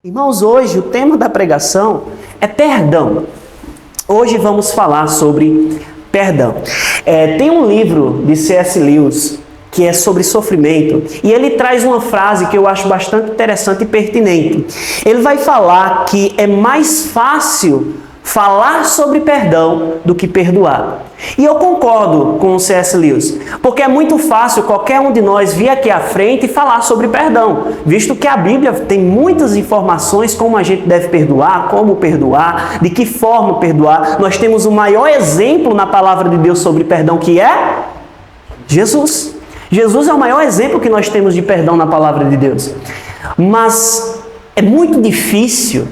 Irmãos, hoje o tema da pregação é perdão. Hoje vamos falar sobre perdão. Tem um livro de C.S. Lewis que é sobre sofrimento e ele traz uma frase que eu acho bastante interessante e pertinente. Ele vai falar que é mais fácil falar sobre perdão do que perdoar. E eu concordo com o C.S. Lewis, porque é muito fácil qualquer um de nós vir aqui à frente e falar sobre perdão, visto que a Bíblia tem muitas informações como a gente deve perdoar, como perdoar, de que forma perdoar. Nós temos o maior exemplo na palavra de Deus sobre perdão, que é Jesus. Jesus é o maior exemplo que nós temos de perdão na palavra de Deus. Mas é muito difícil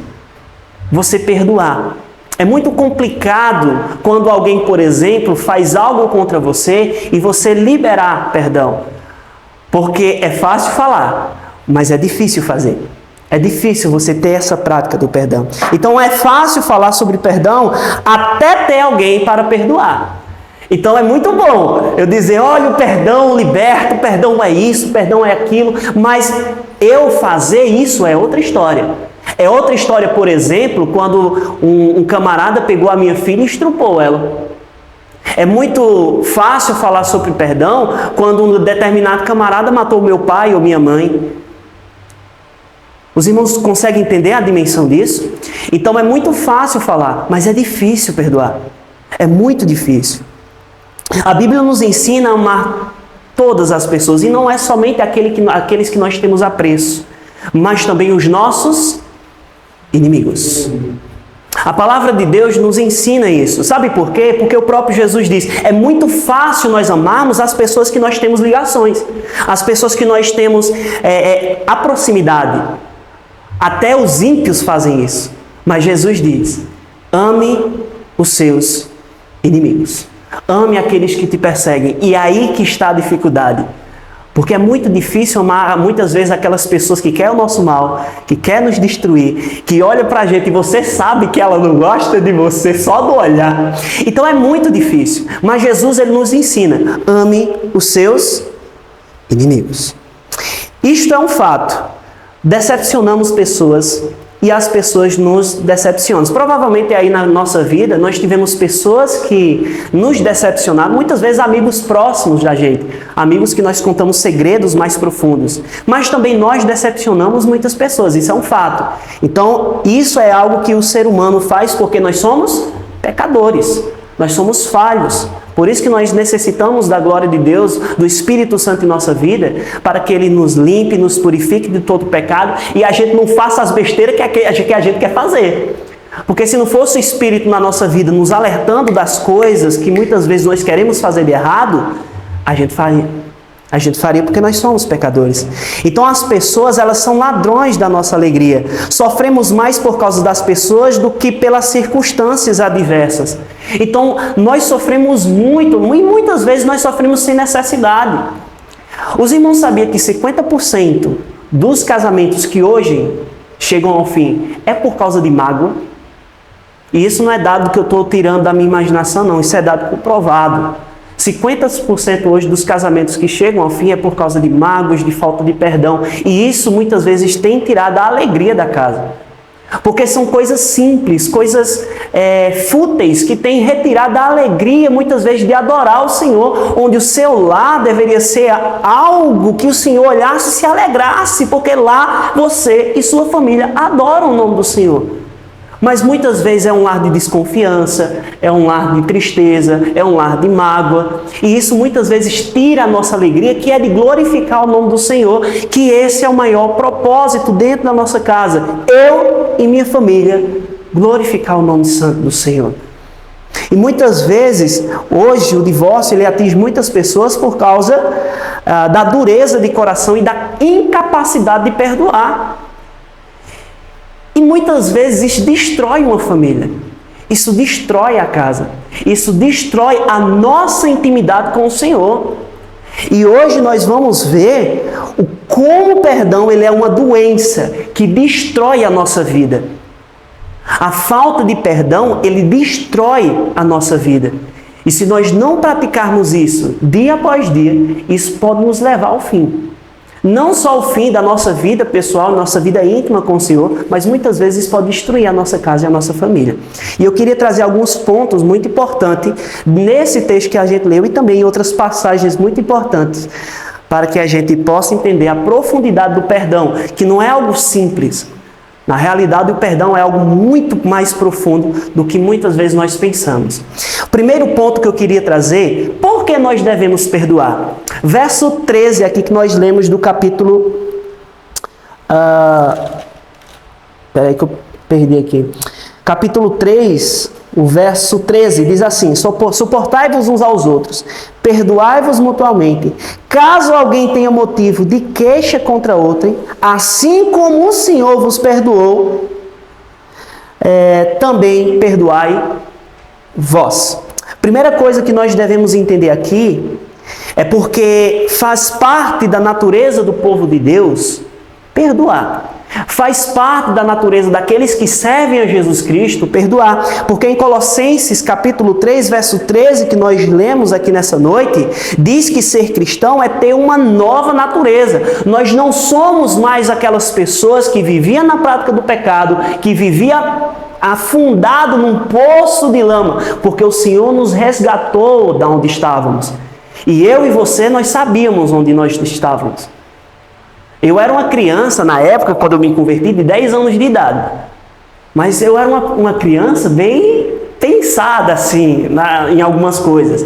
você perdoar. É muito complicado quando alguém, por exemplo, faz algo contra você e você liberar perdão. Porque é fácil falar, mas é difícil fazer. É difícil você ter essa prática do perdão. Então é fácil falar sobre perdão até ter alguém para perdoar. Então é muito bom eu dizer, olha, o perdão liberta, o perdão é isso, o perdão é aquilo, mas eu fazer isso é outra história. É outra história, por exemplo, quando um camarada pegou a minha filha e estrupou ela. É muito fácil falar sobre perdão quando um determinado camarada matou meu pai ou minha mãe. Os irmãos conseguem entender a dimensão disso? Então é muito fácil falar, mas é difícil perdoar. É muito difícil. A Bíblia nos ensina a amar todas as pessoas, e não é somente aqueles que nós temos apreço, mas também os nossos inimigos. A palavra de Deus nos ensina isso. Sabe por quê? Porque o próprio Jesus diz, é muito fácil nós amarmos as pessoas que nós temos ligações, as pessoas que nós temos a proximidade. Até os ímpios fazem isso. Mas Jesus diz, ame os seus inimigos. Ame aqueles que te perseguem. E aí que está a dificuldade. Porque é muito difícil amar muitas vezes aquelas pessoas que querem o nosso mal, que querem nos destruir, que olham pra gente e você sabe que ela não gosta de você só do olhar. Então é muito difícil. Mas Jesus ele nos ensina, ame os seus inimigos. Isto é um fato. Decepcionamos pessoas e as pessoas nos decepcionam. Provavelmente aí na nossa vida nós tivemos pessoas que nos decepcionaram, muitas vezes amigos próximos da gente, amigos que nós contamos segredos mais profundos, mas também nós decepcionamos muitas pessoas, isso é um fato. Então isso é algo que o ser humano faz porque nós somos pecadores, nós somos falhos. Por isso que nós necessitamos da glória de Deus, do Espírito Santo em nossa vida, para que Ele nos limpe, nos purifique de todo pecado e a gente não faça as besteiras que a gente quer fazer. Porque se não fosse o Espírito na nossa vida nos alertando das coisas que muitas vezes nós queremos fazer de errado, a gente faria. A gente faria porque nós somos pecadores. Então as pessoas, elas são ladrões da nossa alegria. Sofremos mais por causa das pessoas do que pelas circunstâncias adversas. Então nós sofremos muito, e muitas vezes nós sofremos sem necessidade. Os irmãos sabiam que 50% dos casamentos que hoje chegam ao fim é por causa de mágoa? E isso não é dado que eu estou tirando da minha imaginação, não. Isso é dado comprovado. 50% hoje dos casamentos que chegam ao fim é por causa de mágoas, de falta de perdão. E isso muitas vezes tem tirado a alegria da casa. Porque são coisas simples, coisas fúteis, que têm retirado a alegria muitas vezes de adorar o Senhor, onde o seu lar deveria ser algo que o Senhor olhasse e se alegrasse, porque lá você e sua família adoram o nome do Senhor. Mas muitas vezes é um lar de desconfiança, é um lar de tristeza, é um lar de mágoa. E isso muitas vezes tira a nossa alegria, que é de glorificar o nome do Senhor, que esse é o maior propósito dentro da nossa casa. Eu e minha família glorificar o nome santo do Senhor. E muitas vezes, hoje, o divórcio ele atinge muitas pessoas por causa da dureza de coração e da incapacidade de perdoar. E muitas vezes isso destrói uma família. Isso destrói a casa. Isso destrói a nossa intimidade com o Senhor. E hoje nós vamos ver como o perdão ele é uma doença que destrói a nossa vida. A falta de perdão, ele destrói a nossa vida. E se nós não praticarmos isso dia após dia, isso pode nos levar ao fim. Não só o fim da nossa vida pessoal, nossa vida íntima com o Senhor, mas muitas vezes isso pode destruir a nossa casa e a nossa família. E eu queria trazer alguns pontos muito importantes nesse texto que a gente leu e também em outras passagens muito importantes para que a gente possa entender a profundidade do perdão, que não é algo simples. Na realidade, o perdão é algo muito mais profundo do que muitas vezes nós pensamos. O primeiro ponto que eu queria trazer, por que nós devemos perdoar? Verso 13 aqui que nós lemos do capítulo... Espera aí que eu perdi aqui. Capítulo 3, o verso 13, diz assim: suportai-vos uns aos outros, perdoai-vos mutuamente. Caso alguém tenha motivo de queixa contra outrem, assim como o Senhor vos perdoou, também perdoai vós. Primeira coisa que nós devemos entender aqui é porque faz parte da natureza do povo de Deus perdoar. Faz parte da natureza daqueles que servem a Jesus Cristo perdoar. Porque em Colossenses capítulo 3, verso 13, que nós lemos aqui nessa noite, diz que ser cristão é ter uma nova natureza. Nós não somos mais aquelas pessoas que viviam na prática do pecado, que viviam afundado num poço de lama, porque o Senhor nos resgatou da onde estávamos. E eu e você, nós sabíamos onde nós estávamos. Eu era uma criança na época, quando eu me converti, de 10 anos de idade. Mas eu era uma criança bem pensada, assim, em algumas coisas.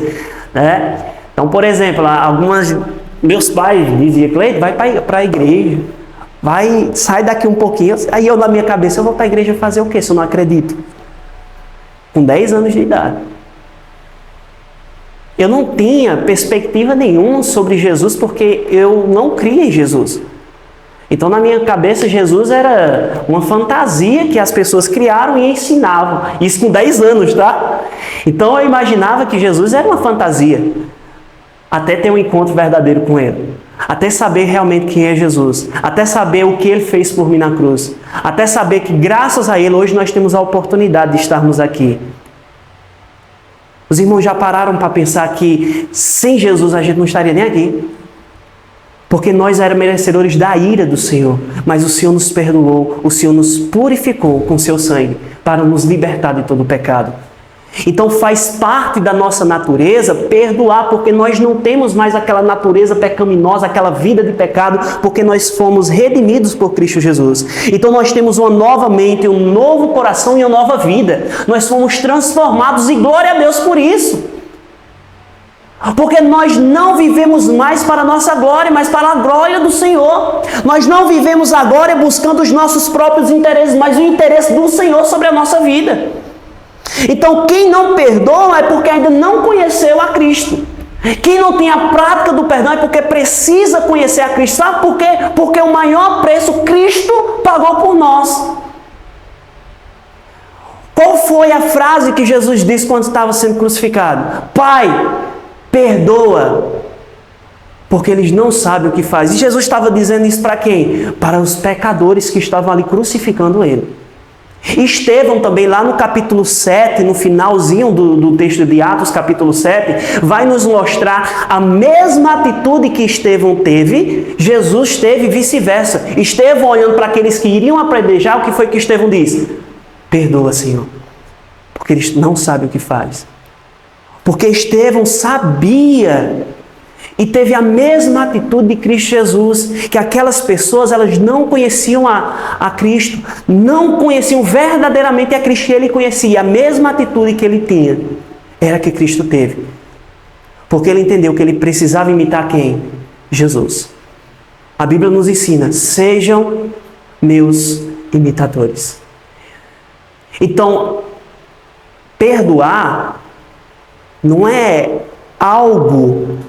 Né? Então, por exemplo, meus pais diziam: Cleiton, vai para a igreja. Sai daqui um pouquinho. Aí eu, na minha cabeça, eu vou para a igreja fazer o quê, se eu não acredito? Com 10 anos de idade. Eu não tinha perspectiva nenhuma sobre Jesus, porque eu não cria em Jesus. Então, na minha cabeça, Jesus era uma fantasia que as pessoas criaram e ensinavam. Isso com 10 anos, tá? Então, eu imaginava que Jesus era uma fantasia. Até ter um encontro verdadeiro com Ele. Até saber realmente quem é Jesus. Até saber o que Ele fez por mim na cruz. Até saber que, graças a Ele, hoje nós temos a oportunidade de estarmos aqui. Os irmãos já pararam para pensar que sem Jesus a gente não estaria nem aqui? Porque nós éramos merecedores da ira do Senhor, mas o Senhor nos perdoou, o Senhor nos purificou com seu sangue para nos libertar de todo o pecado. Então faz parte da nossa natureza perdoar, porque nós não temos mais aquela natureza pecaminosa, aquela vida de pecado, porque nós fomos redimidos por Cristo Jesus. Então nós temos uma nova mente, um novo coração e uma nova vida. Nós fomos transformados e glória a Deus por isso. Porque nós não vivemos mais para a nossa glória, mas para a glória do Senhor. Nós não vivemos agora buscando os nossos próprios interesses, mas o interesse do Senhor sobre a nossa vida. Então, quem não perdoa é porque ainda não conheceu a Cristo. Quem não tem a prática do perdão é porque precisa conhecer a Cristo. Sabe por quê? Porque o maior preço Cristo pagou por nós. Qual foi a frase que Jesus disse quando estava sendo crucificado? Pai, perdoa, porque eles não sabem o que fazem. E Jesus estava dizendo isso para quem? Para os pecadores que estavam ali crucificando Ele. Estevão também, lá no capítulo 7, no finalzinho do texto de Atos, capítulo 7, vai nos mostrar a mesma atitude que Estevão teve, Jesus teve e vice-versa. Estevão, olhando para aqueles que iriam apedrejar, o que foi que Estevão disse? Perdoa, Senhor, porque eles não sabem o que fazem. Porque Estevão sabia e teve a mesma atitude de Cristo Jesus, que aquelas pessoas, elas não conheciam a Cristo, não conheciam verdadeiramente a Cristo, e ele conhecia. A mesma atitude que ele tinha era que Cristo teve. Porque ele entendeu que ele precisava imitar quem? Jesus. A Bíblia nos ensina: sejam meus imitadores. Então, perdoar não é algo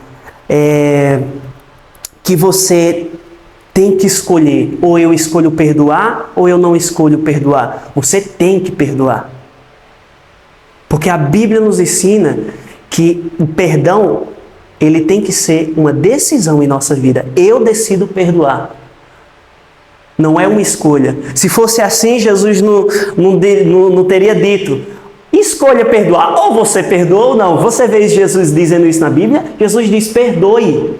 que você tem que escolher. Ou eu escolho perdoar, ou eu não escolho perdoar. Você tem que perdoar. Porque a Bíblia nos ensina que o perdão, ele tem que ser uma decisão em nossa vida. Eu decido perdoar. Não é uma escolha. Se fosse assim, Jesus não teria dito: escolha perdoar, ou você perdoa ou não. Você vê Jesus dizendo isso na Bíblia? Jesus diz: perdoe.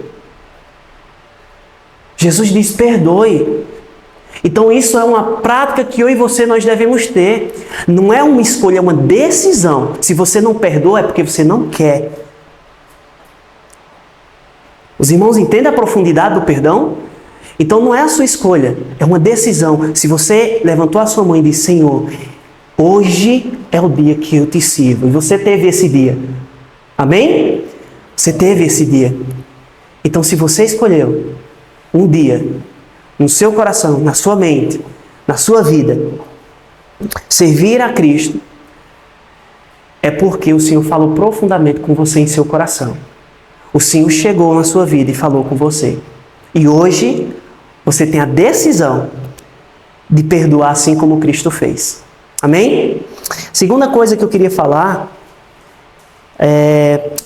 Jesus diz: perdoe. Então isso é uma prática que eu e você nós devemos ter. Não é uma escolha, é uma decisão. Se você não perdoa é porque você não quer. Os irmãos entendem a profundidade do perdão? Então não é a sua escolha, é uma decisão. Se você levantou a sua mão e disse: Senhor, hoje é o dia que eu te sirvo. E você teve esse dia. Amém? Você teve esse dia. Então se você escolheu um dia, no seu coração, na sua mente, na sua vida, servir a Cristo, é porque o Senhor falou profundamente com você em seu coração. O Senhor chegou na sua vida e falou com você. E hoje, você tem a decisão de perdoar assim como Cristo fez. Amém? Segunda coisa que eu queria falar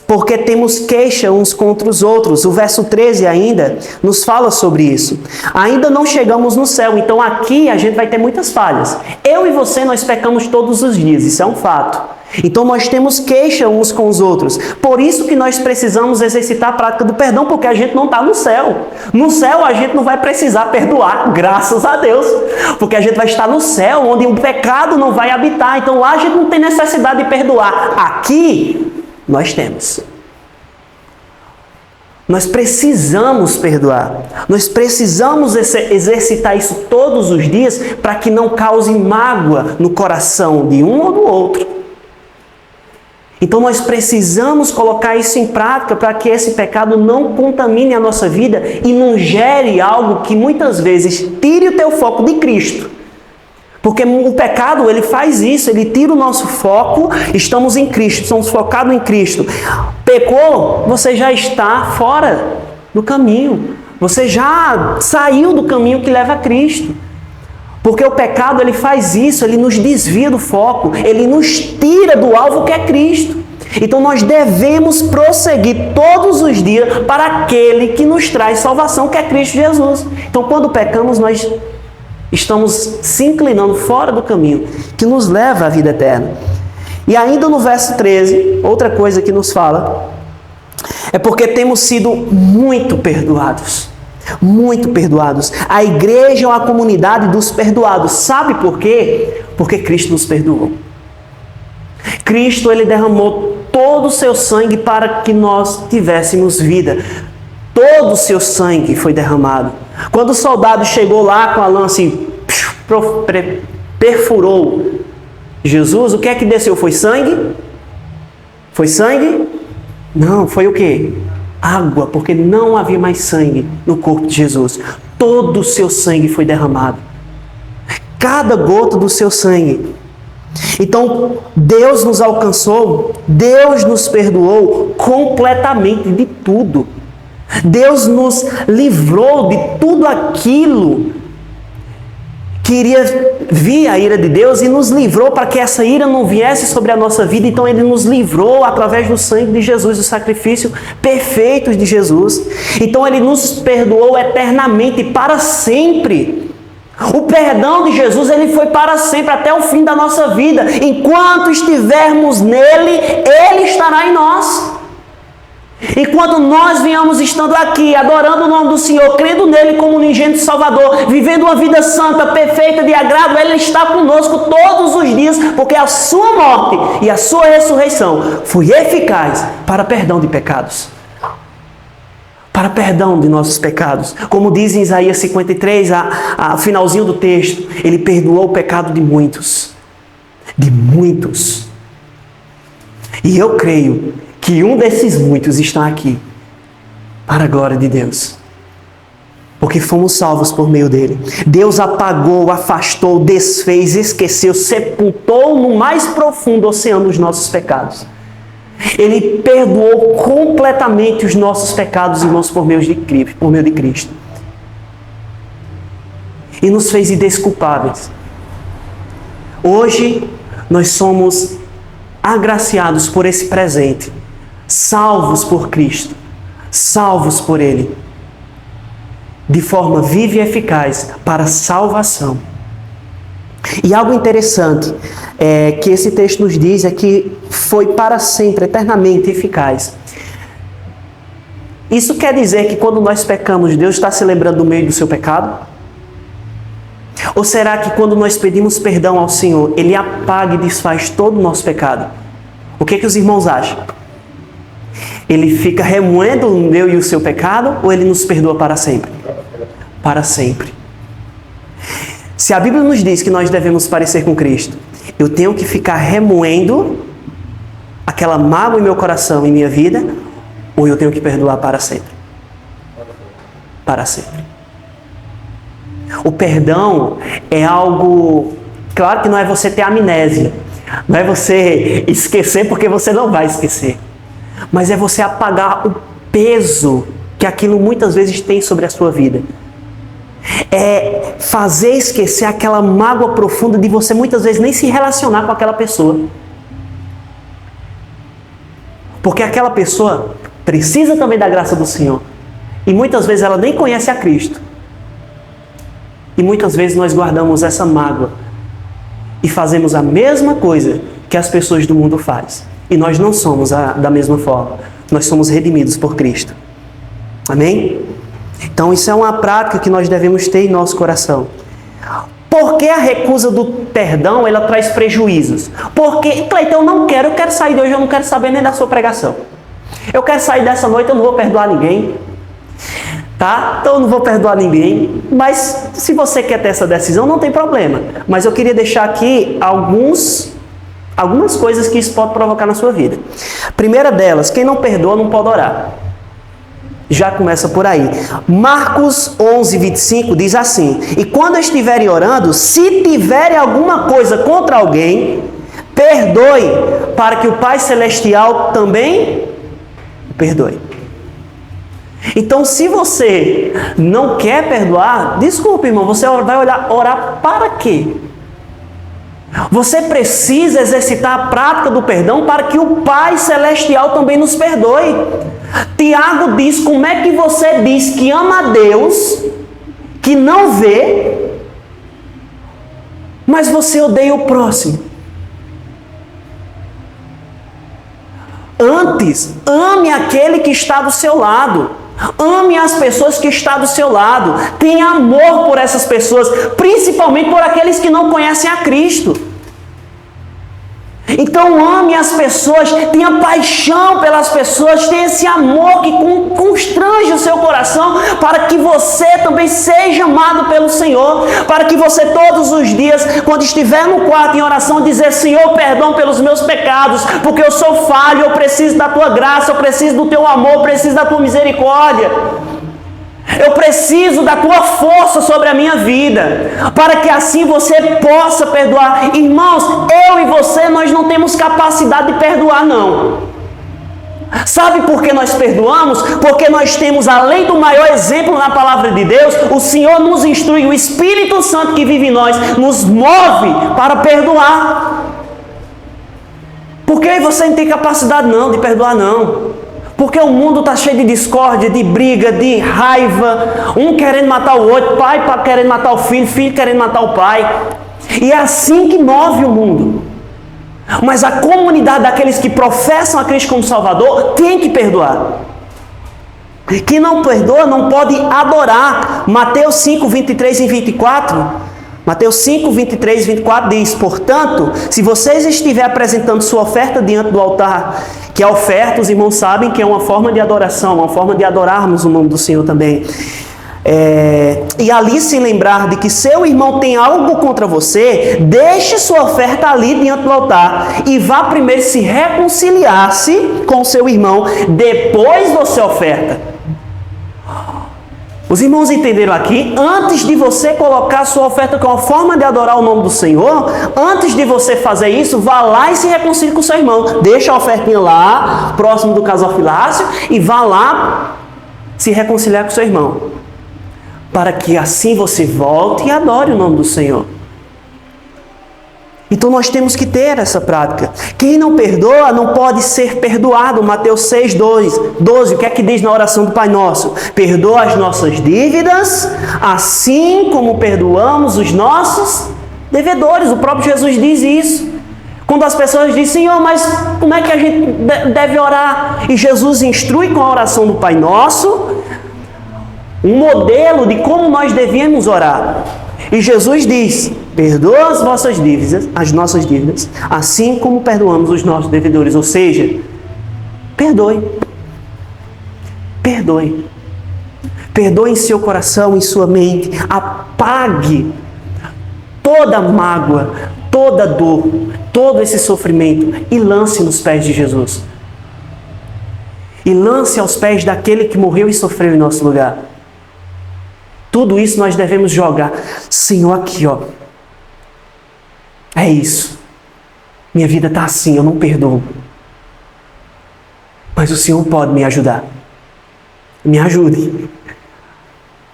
porque temos queixa uns contra os outros. O verso 13 ainda nos fala sobre isso. Ainda não chegamos no céu, então aqui a gente vai ter muitas falhas. Eu e você, nós pecamos todos os dias, isso é um fato. Então nós temos queixa uns com os outros. Por isso que nós precisamos exercitar a prática do perdão, porque a gente não está no céu. No céu a gente não vai precisar perdoar, graças a Deus. Porque a gente vai estar no céu, onde o pecado não vai habitar. Então lá a gente não tem necessidade de perdoar. Aqui nós temos. Nós precisamos perdoar. Nós precisamos exercitar isso todos os dias para que não cause mágoa no coração de um ou do outro. Então nós precisamos colocar isso em prática para que esse pecado não contamine a nossa vida e não gere algo que muitas vezes tire o teu foco de Cristo. Porque o pecado, ele faz isso, ele tira o nosso foco, estamos em Cristo, estamos focados em Cristo. Pecou, você já está fora do caminho. Você já saiu do caminho que leva a Cristo. Porque o pecado, ele faz isso, ele nos desvia do foco, ele nos tira do alvo que é Cristo. Então nós devemos prosseguir todos os dias para aquele que nos traz salvação, que é Cristo Jesus. Então quando pecamos, nós estamos se inclinando fora do caminho que nos leva à vida eterna. E ainda no verso 13, outra coisa que nos fala, é porque temos sido muito perdoados. Muito perdoados. A igreja é uma comunidade dos perdoados. Sabe por quê? Porque Cristo nos perdoou. Cristo, ele derramou todo o seu sangue para que nós tivéssemos vida. Todo o seu sangue foi derramado. Quando o soldado chegou lá com a lança e perfurou Jesus, o que é que desceu? Foi sangue? Foi sangue? Não, foi o quê? Água, porque não havia mais sangue no corpo de Jesus. Todo o seu sangue foi derramado. Cada gota do seu sangue. Então, Deus nos alcançou, Deus nos perdoou completamente de tudo. Deus nos livrou de tudo aquilo que iria vir a ira de Deus e nos livrou para que essa ira não viesse sobre a nossa vida. Então Ele nos livrou através do sangue de Jesus, do sacrifício perfeito de Jesus. Então Ele nos perdoou eternamente, para sempre. O perdão de Jesus, ele foi para sempre, até o fim da nossa vida. Enquanto estivermos nele, Ele estará em nós. Enquanto nós venhamos estando aqui, adorando o nome do Senhor, crendo nele como unigênito Salvador, vivendo uma vida santa, perfeita, de agrado, Ele está conosco todos os dias, porque a sua morte e a sua ressurreição foi eficaz para perdão de pecados. Para perdão de nossos pecados. Como diz em Isaías 53, a finalzinho do texto, Ele perdoou o pecado de muitos. De muitos. E eu creio que um desses muitos está aqui, para a glória de Deus. Porque fomos salvos por meio dele. Deus apagou, afastou, desfez, esqueceu, sepultou no mais profundo oceano os nossos pecados. Ele perdoou completamente os nossos pecados, irmãos, por meio de Cristo. E nos fez indesculpáveis. Hoje, nós somos agraciados por esse presente. Salvos por Cristo. Salvos por Ele. De forma viva e eficaz para a salvação. E algo interessante que esse texto nos diz é que foi para sempre, eternamente eficaz. Isso quer dizer que quando nós pecamos, Deus está se lembrando do meio do seu pecado? Ou será que quando nós pedimos perdão ao Senhor, Ele apaga e desfaz todo o nosso pecado? O que os irmãos acham? Ele fica remoendo o meu e o seu pecado ou Ele nos perdoa para sempre? Para sempre. Se a Bíblia nos diz que nós devemos parecer com Cristo, eu tenho que ficar remoendo aquela mágoa em meu coração e minha vida, ou eu tenho que perdoar para sempre? Para sempre. O perdão é algo... Claro que não é você ter amnésia. Não é você esquecer porque você não vai esquecer. Mas é você apagar o peso que aquilo muitas vezes tem sobre a sua vida. É fazer esquecer aquela mágoa profunda de você muitas vezes nem se relacionar com aquela pessoa. Porque aquela pessoa precisa também da graça do Senhor. E muitas vezes ela nem conhece a Cristo. E muitas vezes nós guardamos essa mágoa e fazemos a mesma coisa que as pessoas do mundo fazem. E nós não somos da mesma forma. Nós somos redimidos por Cristo. Amém? Então isso é uma prática que nós devemos ter em nosso coração. Por que a recusa do perdão ela traz prejuízos? Porque, Cleiton, eu quero sair de hoje, eu não quero saber nem da sua pregação. Eu quero sair dessa noite, eu não vou perdoar ninguém. Tá? Então eu não vou perdoar ninguém. Mas se você quer ter essa decisão, não tem problema. Mas eu queria deixar aqui algumas coisas que isso pode provocar na sua vida. Primeira delas, quem não perdoa não pode orar. Já começa por aí. Marcos 11, 25 diz assim: e quando estiverem orando, se tiverem alguma coisa contra alguém, perdoe, para que o Pai Celestial também perdoe. Então, se você não quer perdoar, desculpe, irmão, você vai orar para quê? Você precisa exercitar a prática do perdão para que o Pai Celestial também nos perdoe. Tiago diz: como é que você diz que ama a Deus, que não vê, mas você odeia o próximo? Antes, ame aquele que está do seu lado. Ame as pessoas que estão do seu lado. Tenha amor por essas pessoas, principalmente por aqueles que não conhecem a Cristo. Então ame as pessoas, tenha paixão pelas pessoas, tenha esse amor que constrange o seu coração, para que você também seja amado pelo Senhor, para que você todos os dias, quando estiver no quarto em oração, dizer: Senhor, perdão pelos meus pecados, porque eu sou falho, eu preciso da tua graça, eu preciso do teu amor, eu preciso da tua misericórdia. Eu preciso da tua força sobre a minha vida, para que assim você possa perdoar. Irmãos, eu e você, nós não temos capacidade de perdoar, não. Sabe por que nós perdoamos? Porque nós temos, além do maior exemplo na palavra de Deus, o Senhor nos instrui, o Espírito Santo que vive em nós, nos move para perdoar. Porque você não tem capacidade não de perdoar, não. Porque o mundo está cheio de discórdia, de briga, de raiva. Um querendo matar o outro, pai querendo matar o filho, filho querendo matar o pai. E é assim que move o mundo. Mas a comunidade daqueles que professam a Cristo como Salvador tem que perdoar. Quem não perdoa não pode adorar. Mateus 5, 23 e 24... Mateus 5, 23 e 24 diz: portanto, se vocês estiverem apresentando sua oferta diante do altar, que a oferta, os irmãos sabem que é uma forma de adoração, uma forma de adorarmos o nome do Senhor também. E ali se lembrar de que seu irmão tem algo contra você, deixe sua oferta ali diante do altar e vá primeiro se reconciliar-se com seu irmão, depois você oferta. Os irmãos entenderam aqui? Antes de você colocar a sua oferta como uma forma de adorar o nome do Senhor, antes de você fazer isso, vá lá e se reconcilie com o seu irmão. Deixa a ofertinha lá, próximo do gasofilácio, e vá lá se reconciliar com o seu irmão. Para que assim você volte e adore o nome do Senhor. Então nós temos que ter essa prática. Quem não perdoa não pode ser perdoado. Mateus 6, 12, o que é que diz na oração do Pai Nosso? Perdoa as nossas dívidas, assim como perdoamos os nossos devedores. O próprio Jesus diz isso. Quando as pessoas dizem, Senhor, mas como é que a gente deve orar? E Jesus instrui com a oração do Pai Nosso um modelo de como nós devíamos orar. E Jesus diz, perdoa as vossas dívidas, as nossas dívidas, assim como perdoamos os nossos devedores. Ou seja, perdoe. Perdoe. Perdoe em seu coração, em sua mente. Apague toda mágoa, toda dor, todo esse sofrimento e lance nos pés de Jesus. E lance aos pés daquele que morreu e sofreu em nosso lugar. Tudo isso nós devemos jogar. Senhor, aqui, ó. É isso. Minha vida está assim, eu não perdoo. Mas o Senhor pode me ajudar. Me ajude.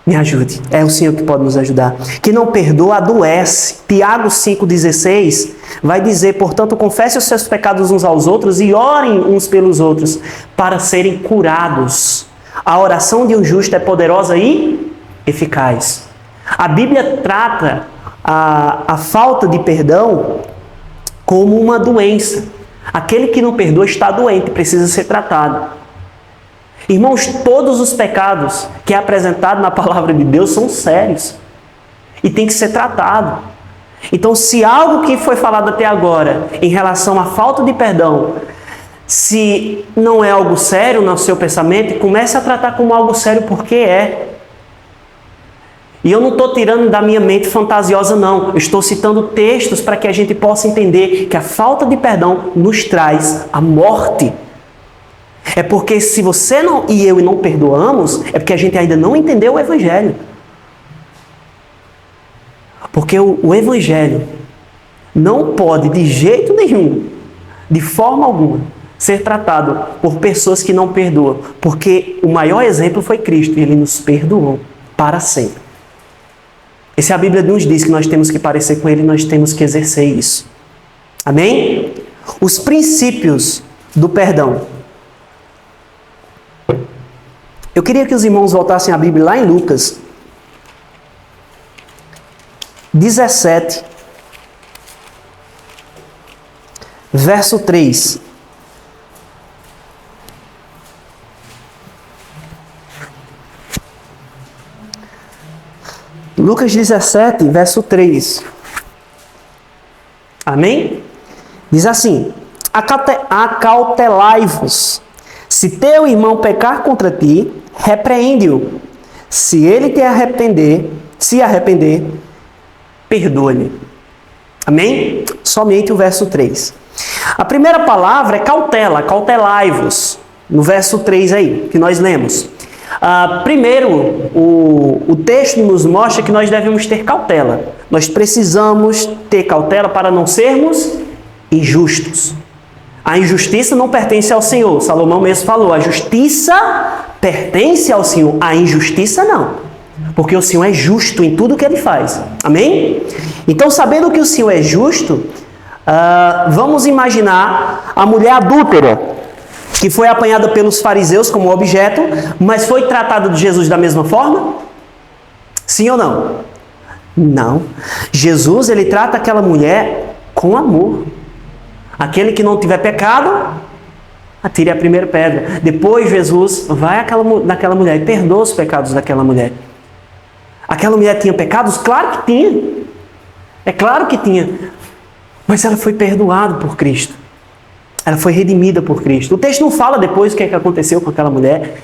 Me ajude. É o Senhor que pode nos ajudar. Quem não perdoa, adoece. Tiago 5,16 vai dizer, portanto, confesse os seus pecados uns aos outros e orem uns pelos outros para serem curados. A oração de um justo é poderosa e eficaz. A Bíblia trata a falta de perdão como uma doença. Aquele que não perdoa está doente, precisa ser tratado. Irmãos, todos os pecados que é apresentado na palavra de Deus são sérios e tem que ser tratado. Então, se algo que foi falado até agora em relação à falta de perdão, se não é algo sério no seu pensamento, comece a tratar como algo sério, porque é. E eu não estou tirando da minha mente fantasiosa, não. Eu estou citando textos para que a gente possa entender que a falta de perdão nos traz a morte. É porque se você e eu não perdoamos, é porque a gente ainda não entendeu o Evangelho. Porque o Evangelho não pode, de jeito nenhum, de forma alguma, ser tratado por pessoas que não perdoam. Porque o maior exemplo foi Cristo, e Ele nos perdoou para sempre. E se a Bíblia nos diz que nós temos que parecer com Ele, nós temos que exercer isso. Amém? Os princípios do perdão. Eu queria que os irmãos voltassem a Bíblia lá em Lucas 17, verso 3. Lucas 17, verso 3. Amém? Diz assim: acautelai-vos. Se teu irmão pecar contra ti, repreende-o. Se ele se arrepender, perdoa-lhe. Amém? Somente o verso 3. A primeira palavra é cautela, cautelai-vos. No verso 3 aí, que nós lemos. Primeiro, o texto nos mostra que nós devemos ter cautela. Nós precisamos ter cautela para não sermos injustos. A injustiça não pertence ao Senhor. Salomão mesmo falou, a justiça pertence ao Senhor, a injustiça não. Porque o Senhor é justo em tudo que Ele faz. Amém? Então, sabendo que o Senhor é justo, vamos imaginar a mulher adúltera, que foi apanhada pelos fariseus como objeto, mas foi tratada de Jesus da mesma forma? Sim ou não? Não. Jesus, Ele trata aquela mulher com amor. Aquele que não tiver pecado, atire a primeira pedra. Depois Jesus vai naquela mulher e perdoa os pecados daquela mulher. Aquela mulher tinha pecados? Claro que tinha. É claro que tinha. Mas ela foi perdoada por Cristo. Ela foi redimida por Cristo. O texto não fala depois o que é que aconteceu com aquela mulher.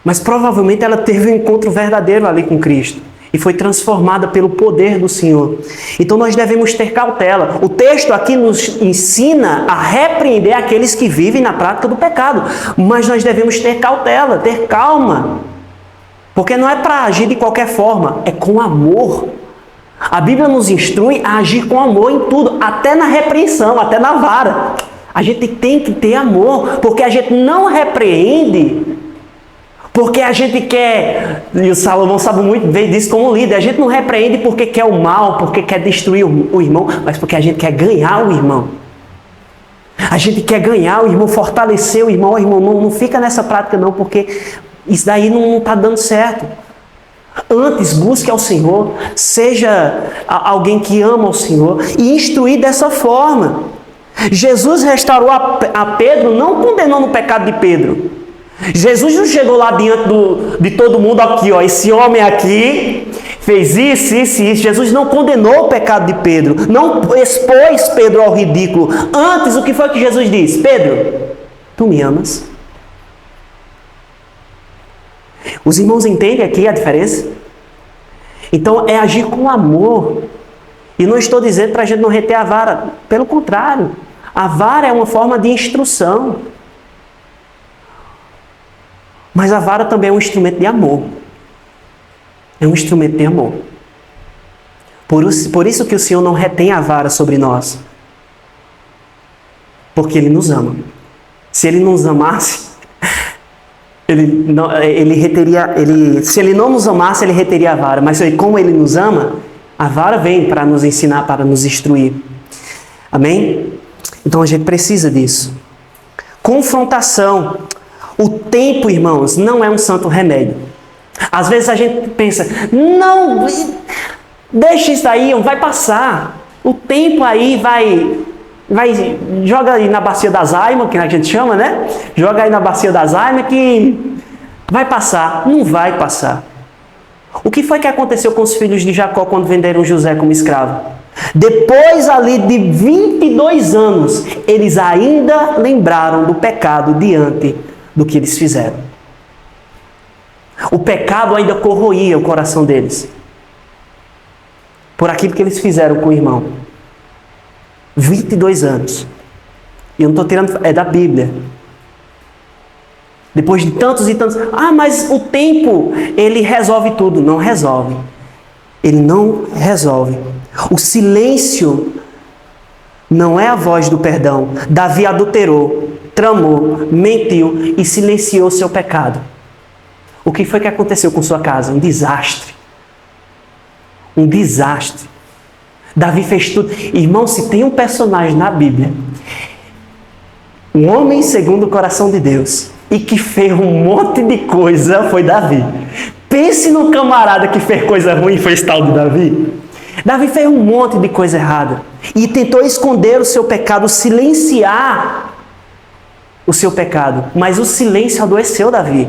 Mas provavelmente ela teve um encontro verdadeiro ali com Cristo. E foi transformada pelo poder do Senhor. Então nós devemos ter cautela. O texto aqui nos ensina a repreender aqueles que vivem na prática do pecado. Mas nós devemos ter cautela, ter calma. Porque não é para agir de qualquer forma, é com amor. A Bíblia nos instrui a agir com amor em tudo, até na repreensão, até na vara. A gente tem que ter amor, porque a gente não repreende porque a gente quer, e o Salomão sabe muito bem disso como líder, a gente não repreende porque quer o mal, porque quer destruir o irmão, mas porque a gente quer ganhar o irmão. A gente quer ganhar o irmão, fortalecer o irmão. Não fica nessa prática não, porque isso daí não está dando certo. Antes, busque ao Senhor, seja alguém que ama o Senhor e instruir dessa forma. Jesus restaurou a Pedro, não condenando o pecado de Pedro. Jesus não chegou lá diante de todo mundo aqui, ó, esse homem aqui fez isso, isso e isso. Jesus não condenou o pecado de Pedro, não expôs Pedro ao ridículo. Antes, o que foi que Jesus disse? Pedro, tu me amas? Os irmãos entendem aqui a diferença? Então é agir com amor. E não estou dizendo para a gente não reter a vara. Pelo contrário, a vara é uma forma de instrução. Mas a vara também é um instrumento de amor. É um instrumento de amor. Por isso que o Senhor não retém a vara sobre nós. Porque Ele nos ama. Se Ele nos amasse, se Ele não nos amasse, Ele reteria a vara. Mas como Ele nos ama, a vara vem para nos ensinar, para nos instruir. Amém? Então a gente precisa disso. Confrontação. O tempo, irmãos, não é um santo remédio. Às vezes a gente pensa, não, deixa isso aí, vai passar. O tempo aí vai joga aí na bacia das Almas, que a gente chama, né? Joga aí na bacia das Almas que vai passar. Não vai passar. O que foi que aconteceu com os filhos de Jacó quando venderam José como escravo? Depois ali de 22 anos, eles ainda lembraram do pecado diante do que eles fizeram. O pecado ainda corroía o coração deles. Por aquilo que eles fizeram com o irmão. 22 anos. E eu não estou tirando... É da Bíblia. Depois de tantos e tantos... mas o tempo, ele resolve tudo. Não resolve. Ele não resolve. O silêncio não é a voz do perdão. Davi adulterou, tramou, mentiu e silenciou seu pecado. O que foi que aconteceu com sua casa? Um desastre. Um desastre. Davi fez tudo. Irmão, se tem um personagem na Bíblia, um homem segundo o coração de Deus, e que fez um monte de coisa, foi Davi. Pense no camarada que fez coisa ruim e fez tal de Davi. Davi fez um monte de coisa errada. E tentou esconder o seu pecado, silenciar o seu pecado. Mas o silêncio adoeceu Davi.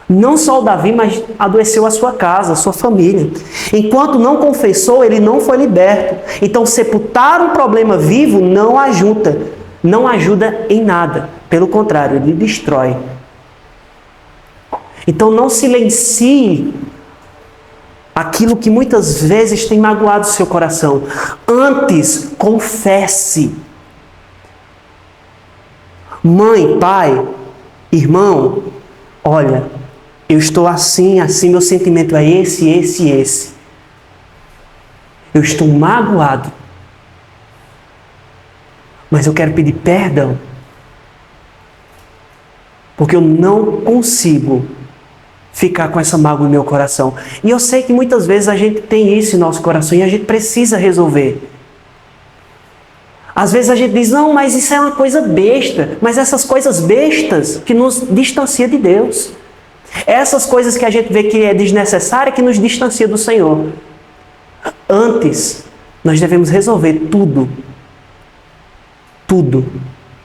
Não só o Davi, mas adoeceu a sua casa, a sua família. Enquanto não confessou, ele não foi liberto. Então, sepultar um problema vivo não ajuda. Não ajuda em nada. Pelo contrário, ele destrói. Então, não silencie aquilo que muitas vezes tem magoado o seu coração. Antes, confesse. Mãe, pai, irmão, olha, eu estou assim, meu sentimento é esse. Eu estou magoado. Mas eu quero pedir perdão. Porque eu não consigo ficar com essa mágoa no meu coração. E eu sei que muitas vezes a gente tem isso em nosso coração e a gente precisa resolver. Às vezes a gente diz, não, mas isso é uma coisa besta. Mas essas coisas bestas que nos distanciam de Deus. Essas coisas que a gente vê que é desnecessária que nos distancia do Senhor. Antes, nós devemos resolver tudo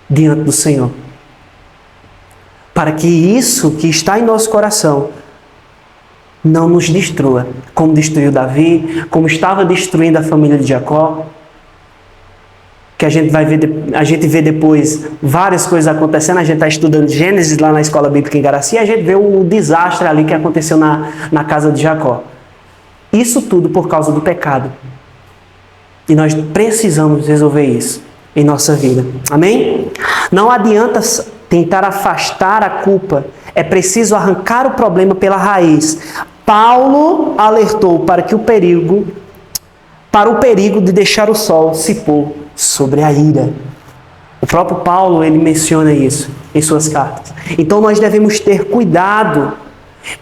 diante do Senhor. Para que isso que está em nosso coração não nos destrua, como destruiu Davi, como estava destruindo a família de Jacó, que a gente vê depois várias coisas acontecendo. A gente está estudando Gênesis lá na Escola Bíblica em Garaci, e a gente vê o desastre ali que aconteceu na casa de Jacó. Isso tudo por causa do pecado. E nós precisamos resolver isso em nossa vida. Amém? Não adianta tentar afastar a culpa. É preciso arrancar o problema pela raiz. Paulo alertou para o perigo de deixar o sol se pôr sobre a ira. O próprio Paulo, ele menciona isso em suas cartas. Então nós devemos ter cuidado,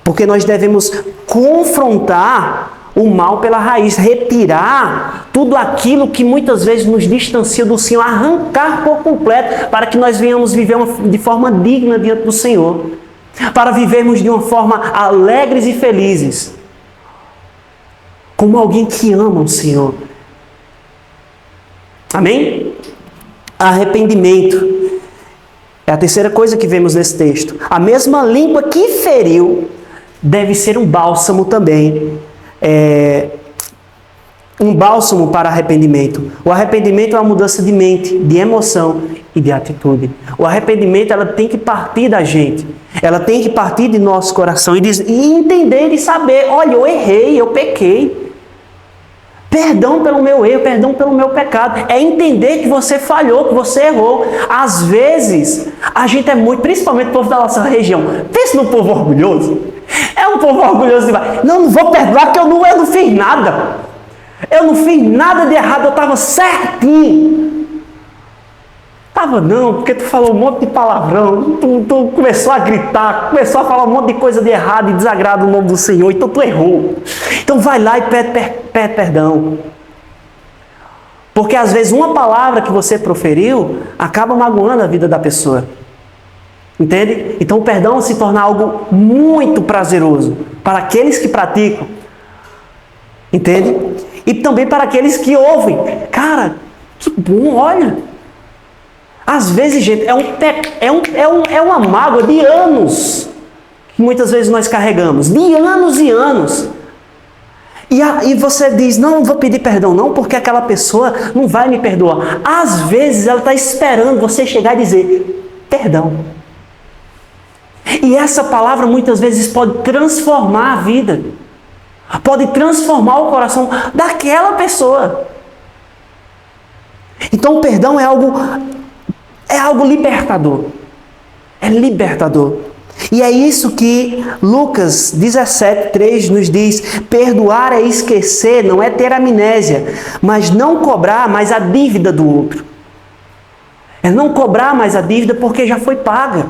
porque nós devemos confrontar o mal pela raiz, retirar tudo aquilo que muitas vezes nos distancia do Senhor, arrancar por completo, para que nós venhamos viver de forma digna diante do Senhor, para vivermos de uma forma alegres e felizes, como alguém que ama o Senhor. Amém? Arrependimento é a terceira coisa que vemos nesse texto. A mesma língua que feriu deve ser um bálsamo também. Um bálsamo para arrependimento. O arrependimento é uma mudança de mente, de emoção e de atitude. O arrependimento, ela tem que partir da gente. Ela tem que partir de nosso coração e entender e saber, olha, eu errei, eu pequei. Perdão pelo meu erro, perdão pelo meu pecado. É entender que você falhou, que você errou. Às vezes, a gente é muito, principalmente o povo da nossa região, pensa no povo orgulhoso. É um povo orgulhoso demais. Não vou perdoar porque eu não fiz nada. Eu não fiz nada de errado, eu estava certinho. Estava não, porque tu falou um monte de palavrão, tu começou a gritar, começou a falar um monte de coisa de errado e desagrada o nome do Senhor, então tu errou. Então vai lá e pede perdão. Porque às vezes uma palavra que você proferiu acaba magoando a vida da pessoa. Entende? Então o perdão se torna algo muito prazeroso para aqueles que praticam. Entende? E também para aqueles que ouvem. Cara, que bom, olha. Às vezes, gente, é uma mágoa de anos que muitas vezes nós carregamos. De anos e anos. E você diz, não vou pedir perdão não, porque aquela pessoa não vai me perdoar. Às vezes ela está esperando você chegar e dizer, perdão. E essa palavra muitas vezes pode transformar a vida. Pode transformar o coração daquela pessoa. Então o perdão é algo libertador. É libertador. E é isso que Lucas 17:3 nos diz. Perdoar é esquecer, não é ter amnésia, mas não cobrar mais a dívida do outro. É não cobrar mais a dívida porque já foi paga.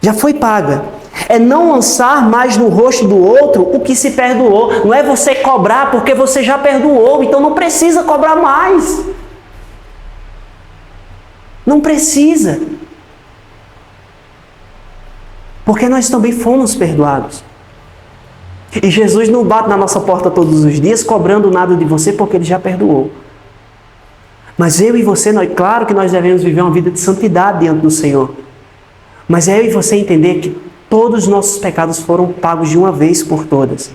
Já foi paga. É não lançar mais no rosto do outro o que se perdoou. Não é você cobrar porque você já perdoou, então não precisa cobrar mais. Não precisa. Porque nós também fomos perdoados. E Jesus não bate na nossa porta todos os dias cobrando nada de você porque Ele já perdoou. Mas eu e você, claro que nós devemos viver uma vida de santidade diante do Senhor. Mas é eu e você entender que todos os nossos pecados foram pagos de uma vez por todas.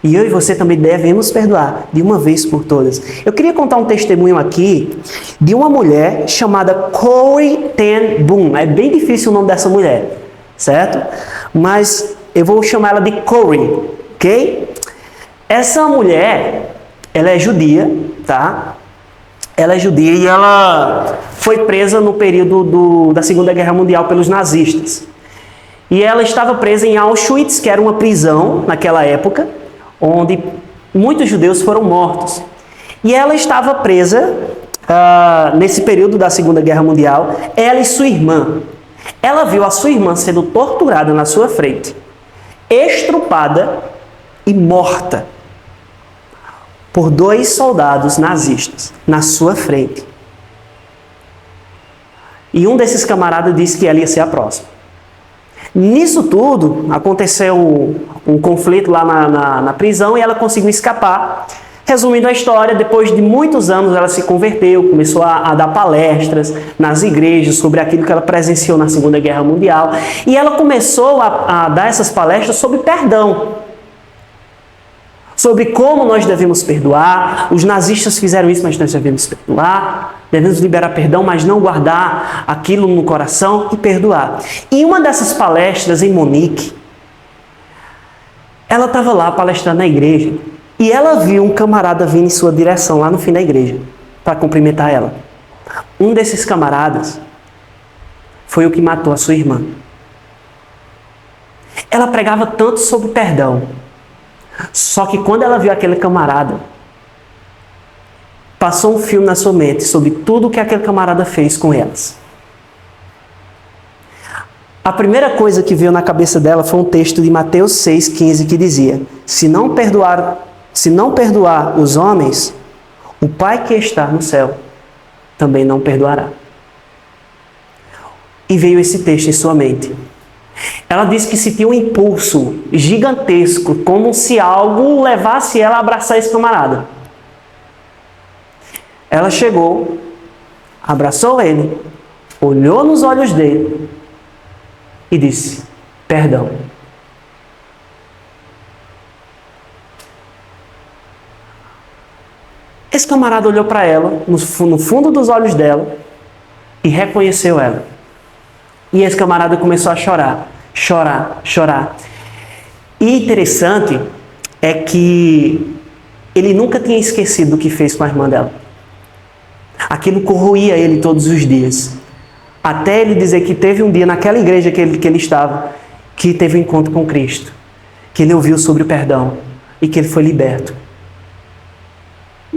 E eu e você também devemos perdoar de uma vez por todas. Eu queria contar um testemunho aqui de uma mulher chamada Corrie ten Boom. É bem difícil o nome dessa mulher, certo? Mas eu vou chamar ela de Corrie, ok? Essa mulher, ela é judia, tá? Ela é judia e ela foi presa no período da Segunda Guerra Mundial pelos nazistas. E ela estava presa em Auschwitz, que era uma prisão naquela época, onde muitos judeus foram mortos. E ela estava presa nesse período da Segunda Guerra Mundial, ela e sua irmã. Ela viu a sua irmã sendo torturada na sua frente, estrupada e morta por 2 soldados nazistas na sua frente. E um desses camaradas disse que ela ia ser a próxima. Nisso tudo, aconteceu um conflito lá na prisão e ela conseguiu escapar. Resumindo a história, depois de muitos anos ela se converteu, começou a dar palestras nas igrejas sobre aquilo que ela presenciou na Segunda Guerra Mundial. E ela começou a dar essas palestras sobre perdão. Sobre como nós devemos perdoar. Os nazistas fizeram isso, mas nós devemos perdoar. Devemos liberar perdão, mas não guardar aquilo no coração e perdoar. E uma dessas palestras em Munique, ela estava lá palestrando na igreja e ela viu um camarada vindo em sua direção lá no fim da igreja para cumprimentar ela. Um desses camaradas foi o que matou a sua irmã. Ela pregava tanto sobre perdão. Só que quando ela viu aquele camarada, passou um filme na sua mente sobre tudo o que aquele camarada fez com elas. A primeira coisa que veio na cabeça dela foi um texto de Mateus 6,15 que dizia: se não perdoar os homens, o Pai que está no céu também não perdoará. E veio esse texto em sua mente. Ela disse que sentiu um impulso gigantesco, como se algo levasse ela a abraçar esse camarada. Ela chegou, abraçou ele, olhou nos olhos dele e disse: perdão. Esse camarada olhou para ela, no fundo dos olhos dela, e reconheceu ela. E esse camarada começou a chorar, chorar, chorar. E interessante é que ele nunca tinha esquecido do que fez com a irmã dela. Aquilo corroía ele todos os dias. Até ele dizer que teve um dia naquela igreja que ele estava, que teve um encontro com Cristo, que ele ouviu sobre o perdão e que ele foi liberto.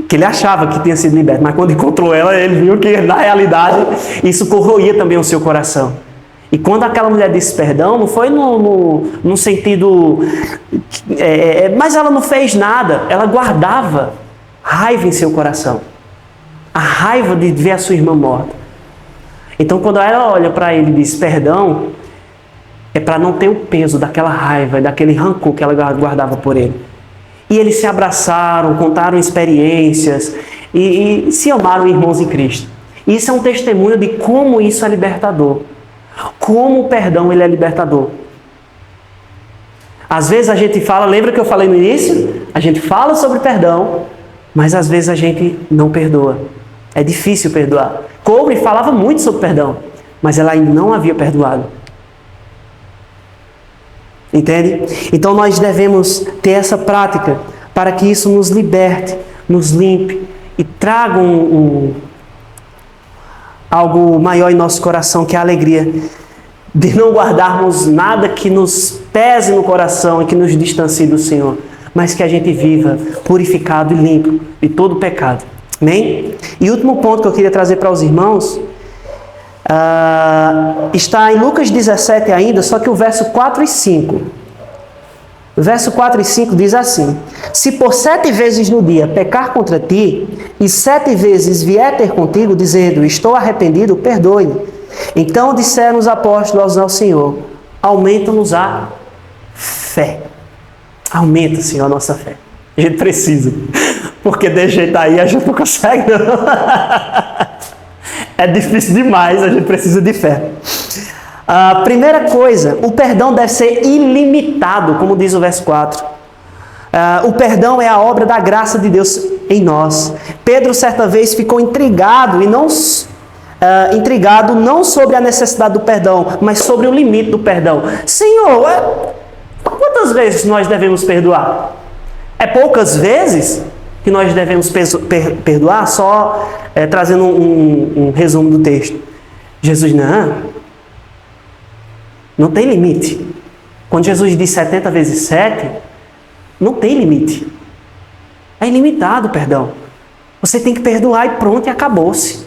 Que ele achava que tinha sido liberto, mas quando encontrou ela, ele viu que na realidade isso corroía também o seu coração. E quando aquela mulher disse perdão, não foi no sentido... mas ela não fez nada, ela guardava raiva em seu coração. A raiva de ver a sua irmã morta. Então quando ela olha para ele e diz perdão, é para não ter o peso daquela raiva, daquele rancor que ela guardava por ele. E eles se abraçaram, contaram experiências e se amaram irmãos em Cristo. E isso é um testemunho de como isso é libertador. Como o perdão ele é libertador. Às vezes a gente fala, lembra que eu falei no início? A gente fala sobre perdão, mas às vezes a gente não perdoa. É difícil perdoar. Cobre falava muito sobre perdão, mas ela ainda não havia perdoado. Entende? Então nós devemos ter essa prática para que isso nos liberte, nos limpe e traga algo maior em nosso coração, que é a alegria de não guardarmos nada que nos pese no coração e que nos distancie do Senhor, mas que a gente viva purificado e limpo de todo pecado. Amém? E o último ponto que eu queria trazer para os irmãos está em Lucas 17 ainda, só que o verso 4 e 5. O verso 4 e 5 diz assim: se por 7 vezes no dia pecar contra ti, e 7 vezes vier ter contigo, dizendo, estou arrependido, perdoe-me. Então disseram os apóstolos ao Senhor, aumenta-nos a fé. Aumenta, Senhor, a nossa fé. A gente precisa. Porque de jeito aí a gente não consegue, não. É difícil demais, a gente precisa de fé. A primeira coisa, o perdão deve ser ilimitado, como diz o verso 4. O perdão é a obra da graça de Deus em nós. Pedro, certa vez, ficou intrigado não sobre a necessidade do perdão, mas sobre o limite do perdão. Senhor, quantas vezes nós devemos perdoar? É poucas vezes que nós devemos perdoar? Só trazendo um resumo do texto. Jesus, não tem limite. Quando Jesus diz 70 vezes 7, não tem limite. É ilimitado o perdão. Você tem que perdoar e pronto, e acabou-se.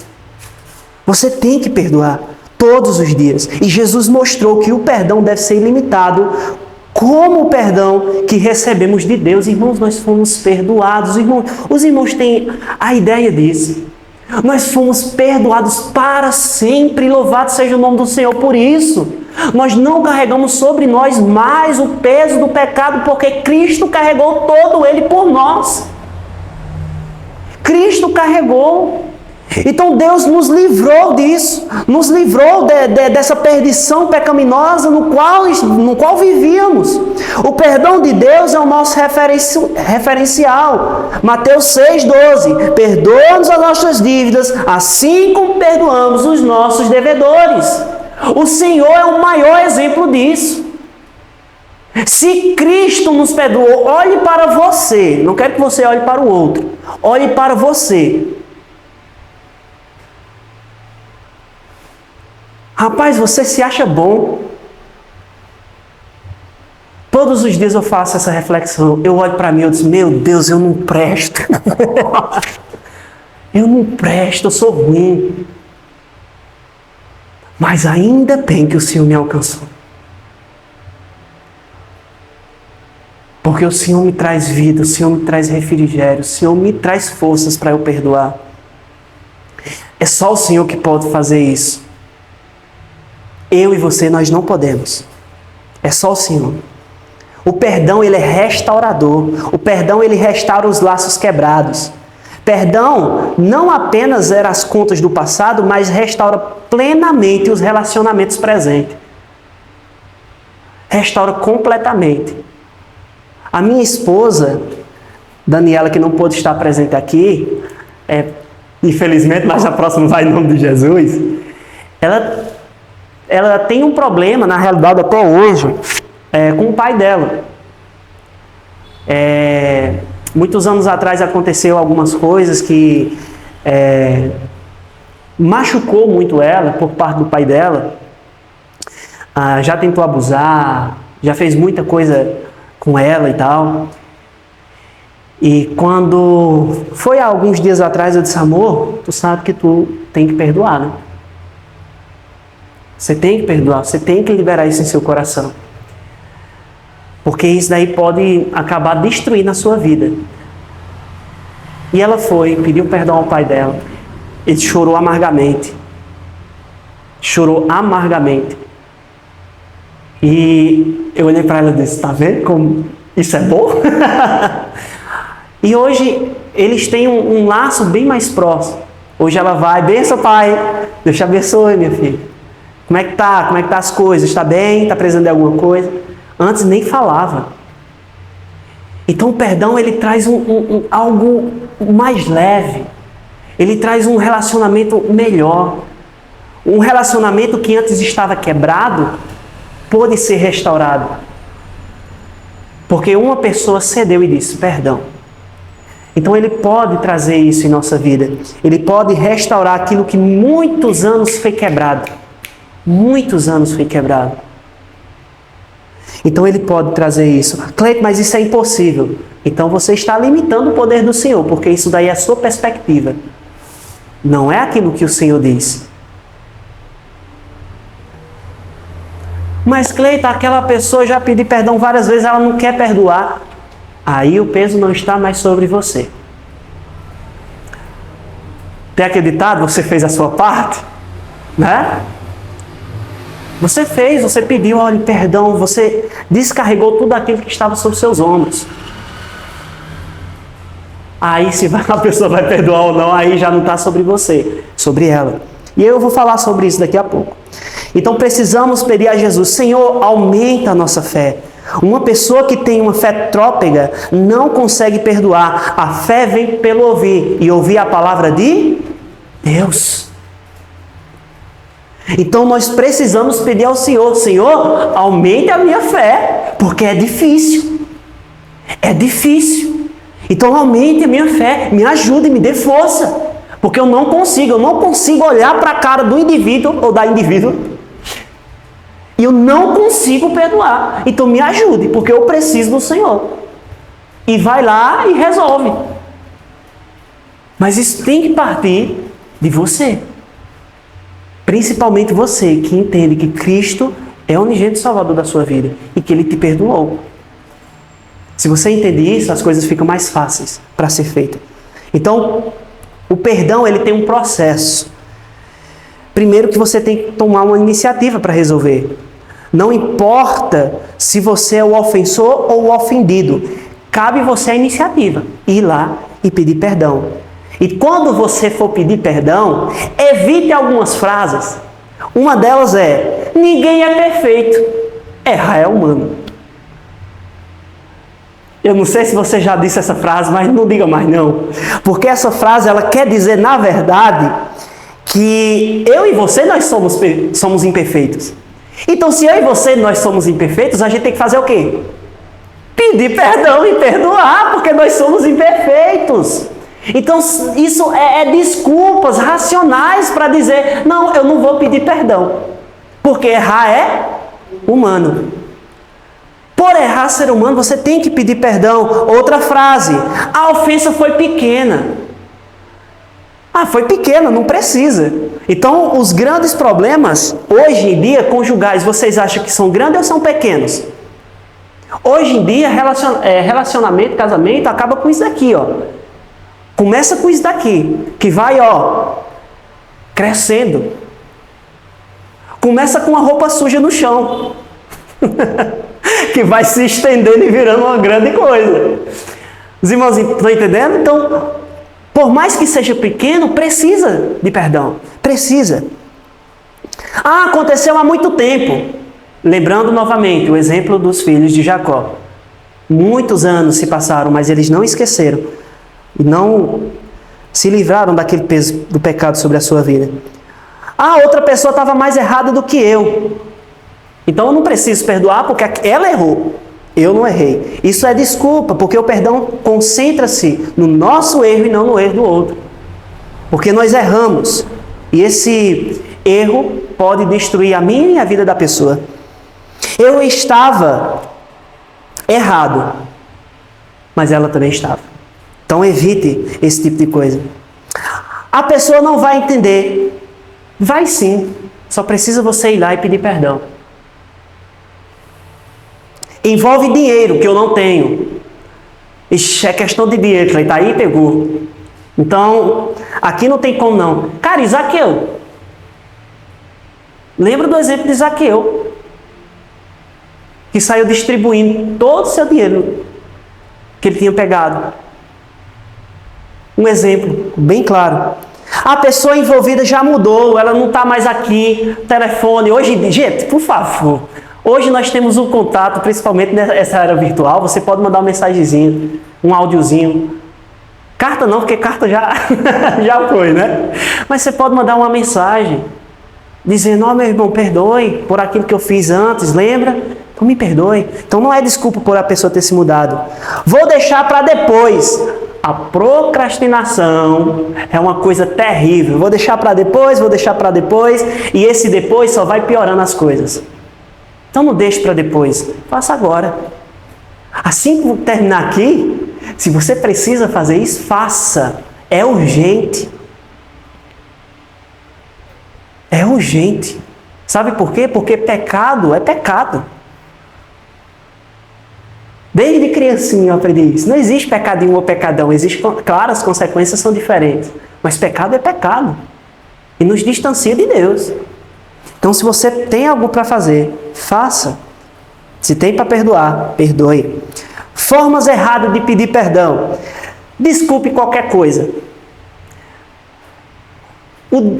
Você tem que perdoar todos os dias. E Jesus mostrou que o perdão deve ser ilimitado, como o perdão que recebemos de Deus. Irmãos, nós fomos perdoados. Os irmãos têm a ideia disso. Nós fomos perdoados para sempre. Louvado seja o nome do Senhor por isso. Nós não carregamos sobre nós mais o peso do pecado, porque Cristo carregou todo ele por nós. Cristo carregou. Então Deus nos livrou disso, nos livrou dessa perdição pecaminosa no qual vivíamos. O perdão de Deus é o nosso referencial. Mateus 6,12: perdoa-nos as nossas dívidas, assim como perdoamos os nossos devedores. O Senhor é o maior exemplo disso. Se Cristo nos perdoou, olhe para você. Não quero que você olhe para o outro. Olhe para você. Rapaz, você se acha bom. Todos os dias eu faço essa reflexão. Eu olho para mim e eu digo, meu Deus, eu não presto. Eu não presto, eu sou ruim. Mas ainda bem que o Senhor me alcançou. Porque o Senhor me traz vida, o Senhor me traz refrigério, o Senhor me traz forças para eu perdoar. É só o Senhor que pode fazer isso. Eu e você, nós não podemos. É só o Senhor. O perdão, ele é restaurador. O perdão, ele restaura os laços quebrados. Perdão não apenas zera as contas do passado, mas restaura plenamente os relacionamentos presentes. Restaura completamente. A minha esposa, Daniela, que não pôde estar presente aqui, infelizmente, mas a próxima vai em nome de Jesus, ela tem um problema, na realidade até hoje, com o pai dela. Muitos anos atrás aconteceu algumas coisas que machucou muito ela por parte do pai dela. Já tentou abusar, já fez muita coisa com ela e tal. E quando foi há alguns dias atrás, eu disse: amor, tu sabe que tu tem que perdoar, né? Você tem que perdoar, você tem que liberar isso em seu coração. Porque isso daí pode acabar destruindo a sua vida. E ela foi, pediu perdão ao pai dela. Ele chorou amargamente. Chorou amargamente. E eu olhei para ela e disse: tá vendo como isso é bom? E hoje eles têm um laço bem mais próximo. Hoje ela vai: benção, pai. Deus te abençoe, minha filha. Como é que tá? Como é que tá as coisas? Está bem? Está precisando de alguma coisa? Antes nem falava. Então o perdão, ele traz algo mais leve. Ele traz um relacionamento melhor. Um relacionamento que antes estava quebrado pôde ser restaurado. Porque uma pessoa cedeu e disse: perdão. Então ele pode trazer isso em nossa vida. Ele pode restaurar aquilo que muitos anos foi quebrado. Muitos anos foi quebrado. Então ele pode trazer isso. Cleito, mas isso é impossível. Então você está limitando o poder do Senhor, porque isso daí é a sua perspectiva. Não é aquilo que o Senhor diz. Mas Cleito, aquela pessoa já pediu perdão várias vezes, ela não quer perdoar. Aí o peso não está mais sobre você. Tem acreditado? Você fez a sua parte? Né? Você fez, você pediu, olha, perdão, você descarregou tudo aquilo que estava sobre seus ombros. Aí se a pessoa vai perdoar ou não, aí já não está sobre você, sobre ela. E eu vou falar sobre isso daqui a pouco. Então precisamos pedir a Jesus: Senhor, aumenta a nossa fé. Uma pessoa que tem uma fé trôpega não consegue perdoar. A fé vem pelo ouvir, e ouvir a palavra de Deus. Então nós precisamos pedir ao Senhor: Senhor, aumente a minha fé, porque é difícil. É difícil. Então aumente a minha fé, me ajude, me dê força. Porque eu não consigo olhar para a cara do indivíduo ou da indivídua. E eu não consigo perdoar. Então me ajude, porque eu preciso do Senhor. E vai lá e resolve. Mas isso tem que partir de você. Principalmente você que entende que Cristo é o unigênito Salvador da sua vida e que Ele te perdoou. Se você entende isso, as coisas ficam mais fáceis para ser feitas. Então, o perdão, ele tem um processo. Primeiro que você tem que tomar uma iniciativa para resolver. Não importa se você é o ofensor ou o ofendido. Cabe você a iniciativa. Ir lá e pedir perdão. E quando você for pedir perdão, evite algumas frases. Uma delas é: ninguém é perfeito. Errar é humano. Eu não sei se você já disse essa frase, mas não diga mais não. Porque essa frase, ela quer dizer, na verdade, que eu e você, nós somos imperfeitos. Então, se eu e você, nós somos imperfeitos, a gente tem que fazer o quê? Pedir perdão e perdoar, porque nós somos imperfeitos. Então, isso é desculpas racionais para dizer: não, eu não vou pedir perdão. Porque errar é humano. Por errar ser humano, você tem que pedir perdão. Outra frase: a ofensa foi pequena. Foi pequena, não precisa. Então, os grandes problemas, hoje em dia, conjugais, vocês acham que são grandes ou são pequenos? Hoje em dia, relacionamento, casamento, acaba com isso daqui, ó. Começa com isso daqui, que vai, ó, crescendo. Começa com a roupa suja no chão. que vai se estendendo e virando uma grande coisa. Os irmãos estão entendendo? Então, por mais que seja pequeno, precisa de perdão. Precisa. Ah, aconteceu há muito tempo. Lembrando novamente o exemplo dos filhos de Jacó. Muitos anos se passaram, mas eles não esqueceram. E não se livraram daquele peso do pecado sobre a sua vida. Ah, outra pessoa estava mais errada do que eu. Então eu não preciso perdoar porque ela errou. Eu não errei. Isso é desculpa, porque o perdão concentra-se no nosso erro e não no erro do outro. Porque nós erramos. E esse erro pode destruir a minha e a vida da pessoa. Eu estava errado, mas ela também estava. Então evite esse tipo de coisa. A pessoa não vai entender. Vai sim. Só precisa você ir lá e pedir perdão. Envolve dinheiro, que eu não tenho. Ixi, é questão de dinheiro, que está aí, pegou. Então, aqui não tem como não. Cara, e Zaqueu? Lembra do exemplo de Zaqueu, que saiu distribuindo todo o seu dinheiro que ele tinha pegado. Um exemplo bem claro. A pessoa envolvida já mudou, ela não está mais aqui, telefone. Hoje, gente, por favor, hoje nós temos um contato, principalmente nessa era virtual, você pode mandar uma mensagenzinha, um áudiozinho. Carta não, porque carta já, já foi, né? Mas você pode mandar uma mensagem, dizendo, ó, meu irmão, perdoe por aquilo que eu fiz antes, lembra? Então me perdoe. Então não é desculpa por a pessoa ter se mudado. Vou deixar para depois. A procrastinação é uma coisa terrível. Vou deixar para depois, e esse depois só vai piorando as coisas. Então não deixe para depois, faça agora. Assim que terminar aqui, se você precisa fazer isso, faça. É urgente. É urgente. Sabe por quê? Porque pecado é pecado. Desde criancinha eu aprendi isso. Não existe pecadinho ou pecadão. Existe, claro, as consequências são diferentes. Mas pecado é pecado. E nos distancia de Deus. Então, se você tem algo para fazer, faça. Se tem para perdoar, perdoe. Formas erradas de pedir perdão. Desculpe qualquer coisa.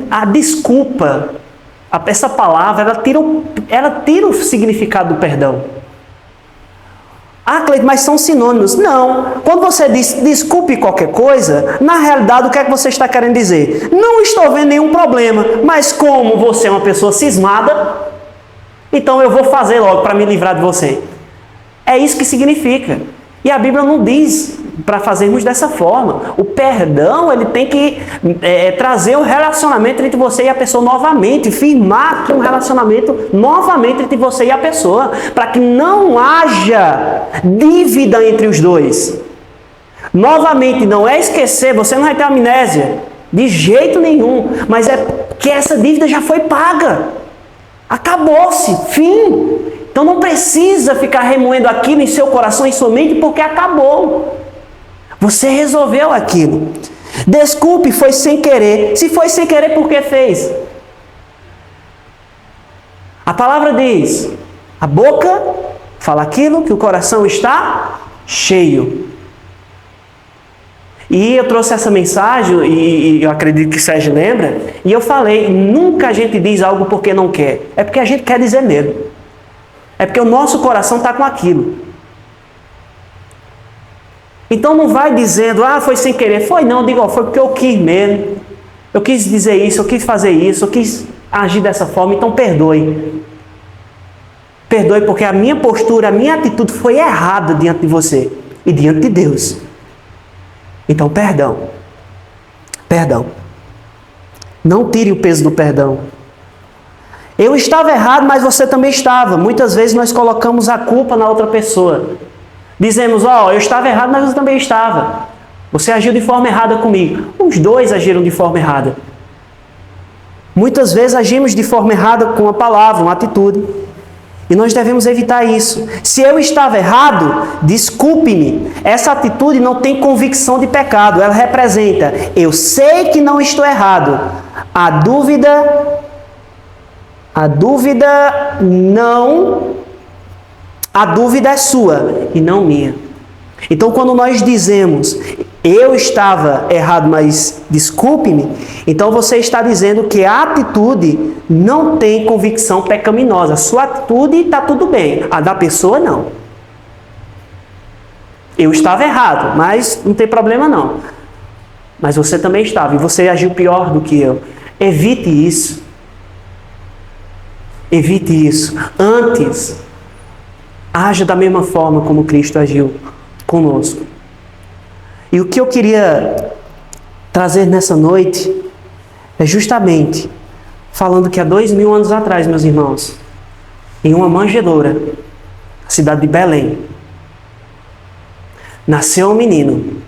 A desculpa, essa palavra, ela tira o significado do perdão. Ah, Cleiton, mas são sinônimos. Não. Quando você diz desculpe qualquer coisa, na realidade o que é que você está querendo dizer? Não estou vendo nenhum problema, mas como você é uma pessoa cismada, então eu vou fazer logo para me livrar de você. É isso que significa. E a Bíblia não diz para fazermos dessa forma. O perdão, ele tem que trazer um relacionamento entre você e a pessoa novamente, firmar um relacionamento novamente entre você e a pessoa, para que não haja dívida entre os dois. Novamente, não é esquecer, você não vai ter amnésia, de jeito nenhum, mas é que essa dívida já foi paga. Acabou-se, fim. Então não precisa ficar remoendo aquilo em seu coração e sua mente, porque acabou. Você resolveu aquilo. Desculpe, foi sem querer. Se foi sem querer, por que fez? A palavra diz, a boca fala aquilo que o coração está cheio. E eu trouxe essa mensagem, e eu acredito que Sérgio lembra, e eu falei, nunca a gente diz algo porque não quer. É porque a gente quer dizer mesmo. É porque o nosso coração está com aquilo. Então não vai dizendo, foi sem querer. Foi não, digo, foi porque eu quis mesmo. Eu quis dizer isso, eu quis fazer isso, eu quis agir dessa forma, então perdoe. Perdoe porque a minha postura, a minha atitude foi errada diante de você e diante de Deus. Então perdão. Perdão. Não tire o peso do perdão. Eu estava errado, mas você também estava. Muitas vezes nós colocamos a culpa na outra pessoa. Dizemos, eu estava errado, mas você também estava. Você agiu de forma errada comigo. Os dois agiram de forma errada. Muitas vezes agimos de forma errada com uma palavra, uma atitude. E nós devemos evitar isso. Se eu estava errado, desculpe-me. Essa atitude não tem convicção de pecado. Ela representa, eu sei que não estou errado. A dúvida não A dúvida é sua e não minha. Então, quando nós dizemos, eu estava errado, mas desculpe-me, então você está dizendo que a atitude não tem convicção pecaminosa. A sua atitude está tudo bem, a da pessoa não. Eu estava errado, mas não tem problema não. Mas você também estava, e você agiu pior do que eu. Evite isso. Evite isso. Antes, haja da mesma forma como Cristo agiu conosco. E o que eu queria trazer nessa noite é justamente falando que há 2000 anos atrás, meus irmãos, em uma manjedoura, na cidade de Belém, nasceu um menino,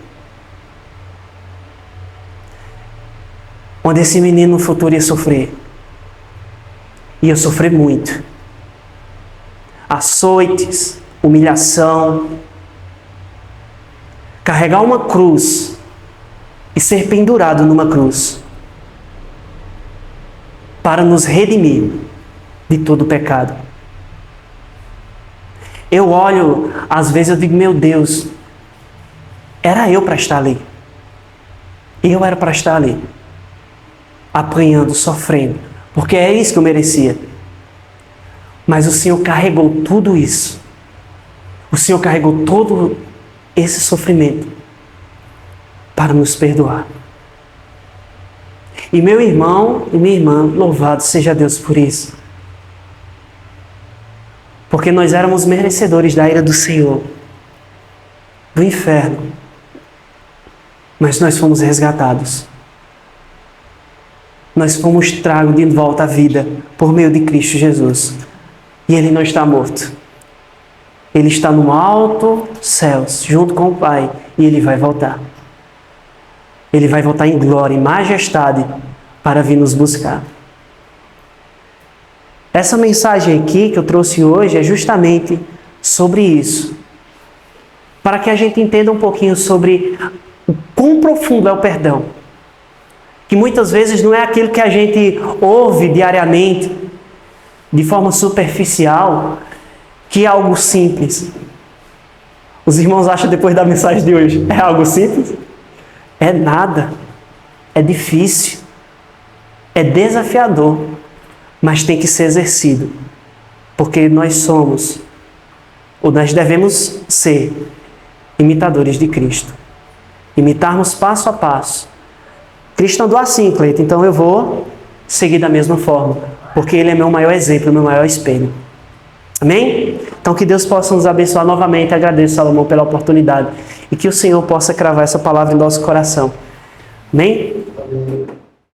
onde esse menino no futuro ia sofrer. Ia sofrer muito. Açoites, humilhação, carregar uma cruz e ser pendurado numa cruz para nos redimir de todo o pecado. Eu olho, às vezes eu digo, meu Deus, era eu para estar ali. Eu era para estar ali, apanhando, sofrendo, porque é isso que eu merecia. Mas o Senhor carregou tudo isso. O Senhor carregou todo esse sofrimento para nos perdoar. E meu irmão e minha irmã, louvado seja Deus por isso. Porque nós éramos merecedores da ira do Senhor, do inferno. Mas nós fomos resgatados. Nós fomos tragos de volta à vida por meio de Cristo Jesus. E Ele não está morto. Ele está no alto céus, junto com o Pai, e Ele vai voltar. Ele vai voltar em glória, em majestade, para vir nos buscar. Essa mensagem aqui que eu trouxe hoje é justamente sobre isso. Para que a gente entenda um pouquinho sobre o quão profundo é o perdão. Que muitas vezes não é aquilo que a gente ouve diariamente, de forma superficial, que é algo simples. Os irmãos acham depois da mensagem de hoje, é algo simples? É nada. É difícil. É desafiador. Mas tem que ser exercido. Porque nós somos, ou nós devemos ser, imitadores de Cristo. Imitarmos passo a passo. Cristo andou assim, Cleiton, então eu vou seguir da mesma forma. Porque Ele é meu maior exemplo, meu maior espelho. Amém? Então que Deus possa nos abençoar novamente. Agradeço, Salomão, pela oportunidade. E que o Senhor possa cravar essa palavra em nosso coração. Amém?